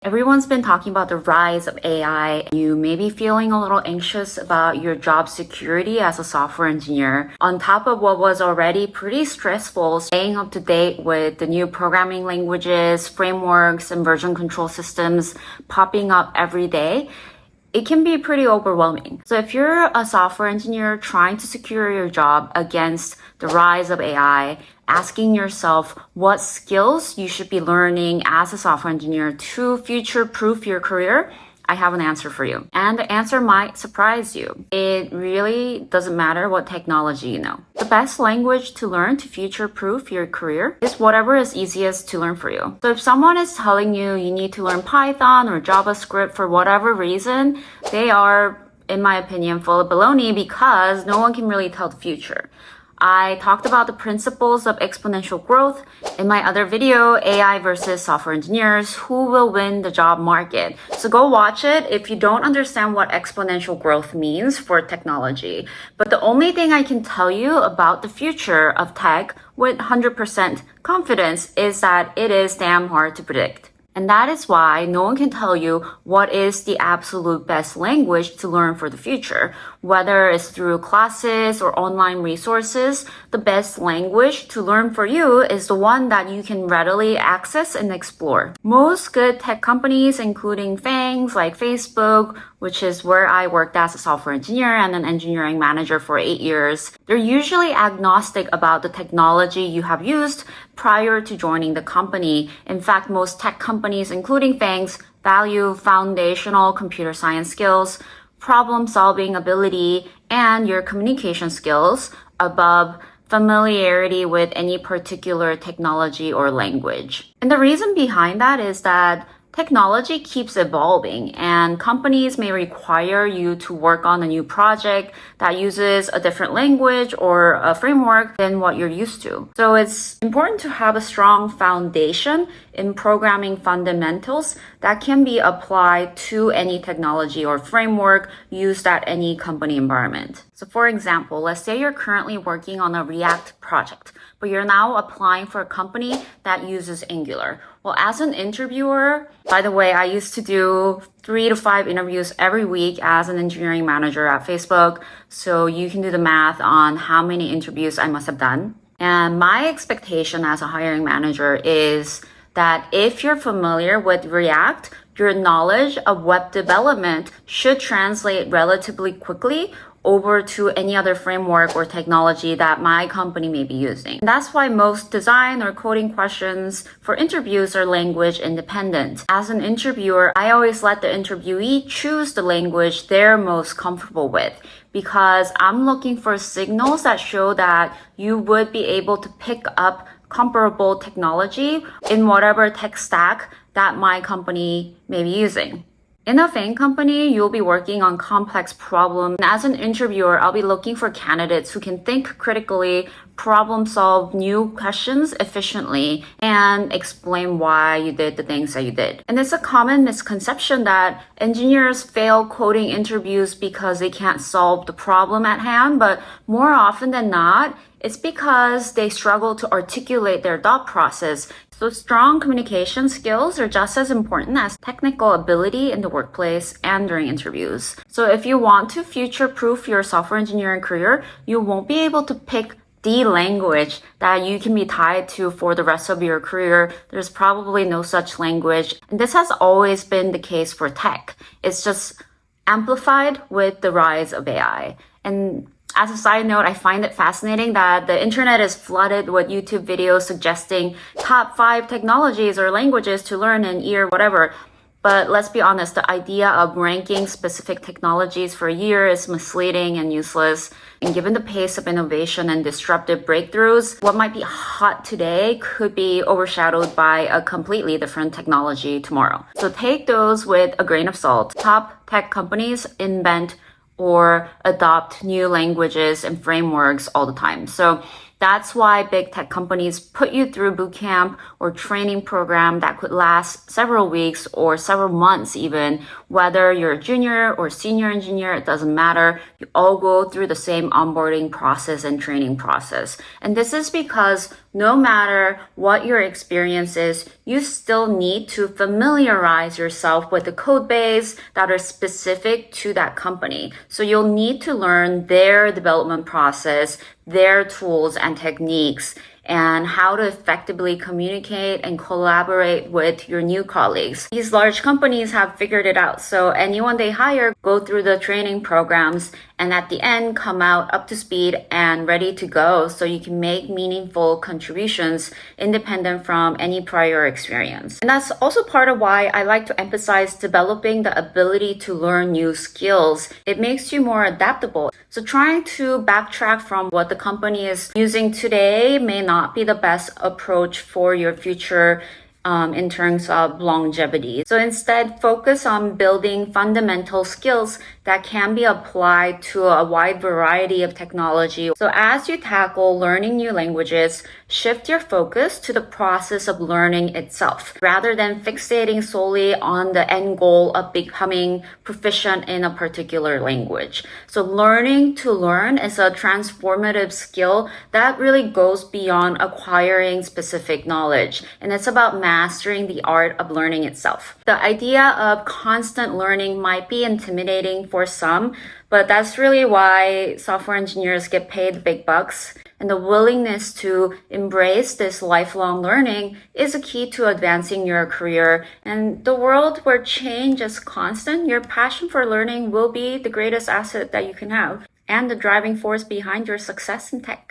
Everyone's been talking about the rise of AI. You may be feeling a little anxious about your job security as a software engineer. On top of what was already pretty stressful, staying up to date with the new programming languages, frameworks, and version control systems popping up every day, it can be pretty overwhelming. So if you're a software engineer trying to secure your job against the rise of AI, asking yourself what skills you should be learning as a software engineer to future-proof your career, I have an answer for you. And the answer might surprise you. It really doesn't matter what technology you know. The best language to learn to future-proof your career is whatever is easiest to learn for you. So if someone is telling you you need to learn Python or JavaScript for whatever reason, they are, in my opinion, full of baloney because no one can really tell the future. I talked about the principles of exponential growth in my other video, AI versus software engineers, who will win the job market. So go watch it if you don't understand what exponential growth means for technology. But the only thing I can tell you about the future of tech with 100% confidence is that it is damn hard to predict. And that is why no one can tell you what is the absolute best language to learn for the future. Whether it's through classes or online resources, the best language to learn for you is the one that you can readily access and explore. Most good tech companies, including FANGs like Facebook, which is where I worked as a software engineer and an engineering manager for 8 years, they're usually agnostic about the technology you have used prior to joining the company. In fact, most tech companies, including FANGs, value foundational computer science skills, problem-solving ability, and your communication skills above familiarity with any particular technology or language. And the reason behind that is that technology keeps evolving and companies may require you to work on a new project that uses a different language or a framework than what you're used to. So it's important to have a strong foundation in programming fundamentals that can be applied to any technology or framework used at any company environment. So for example, let's say you're currently working on a React project, but you're now applying for a company that uses Angular. Well, as an interviewer, by the way, I used to do 3 to 5 interviews every week as an engineering manager at Facebook. So you can do the math on how many interviews I must have done. And my expectation as a hiring manager is that if you're familiar with React, your knowledge of web development should translate relatively quickly over to any other framework or technology that my company may be using. That's why most design or coding questions for interviews are language independent. As an interviewer, I always let the interviewee choose the language they're most comfortable with because I'm looking for signals that show that you would be able to pick up comparable technology in whatever tech stack that my company may be using. In a FANG company, you'll be working on complex problems. And as an interviewer, I'll be looking for candidates who can think critically, problem solve new questions efficiently, and explain why you did the things that you did. And it's a common misconception that engineers fail coding interviews because they can't solve the problem at hand, but more often than not, it's because they struggle to articulate their thought process. So strong communication skills are just as important as technical ability in the workplace and during interviews. So if you want to future-proof your software engineering career, you won't be able to pick the language that you can be tied to for the rest of your career. There's probably no such language. And this has always been the case for tech. It's just amplified with the rise of AI. And as a side note, I find it fascinating that the internet is flooded with YouTube videos suggesting top 5 technologies or languages to learn in year whatever. But let's be honest, the idea of ranking specific technologies for a year is misleading and useless. And given the pace of innovation and disruptive breakthroughs, what might be hot today could be overshadowed by a completely different technology tomorrow. So take those with a grain of salt. Top tech companies invent or adopt new languages and frameworks all the time. So that's why big tech companies put you through boot camp or training program that could last several weeks or several months even. Whether you're a junior or senior engineer, it doesn't matter. You all go through the same onboarding process and training process. And this is because no matter what your experience is, you still need to familiarize yourself with the code base that are specific to that company. So you'll need to learn their development process, their tools and techniques, and how to effectively communicate and collaborate with your new colleagues. These large companies have figured it out. So anyone they hire go through the training programs and at the end come out up to speed and ready to go so you can make meaningful contributions independent from any prior experience. And that's also part of why I like to emphasize developing the ability to learn new skills. It makes you more adaptable. So trying to backtrack from what the company is using today may not be the best approach for your future in terms of longevity. So instead, focus on building fundamental skills that can be applied to a wide variety of technology. So as you tackle learning new languages, shift your focus to the process of learning itself, rather than fixating solely on the end goal of becoming proficient in a particular language. So learning to learn is a transformative skill that really goes beyond acquiring specific knowledge, and it's about mastering the art of learning itself. The idea of constant learning might be intimidating for some, but that's really why software engineers get paid big bucks. And the willingness to embrace this lifelong learning is a key to advancing your career. And the world where change is constant, your passion for learning will be the greatest asset that you can have and the driving force behind your success in tech.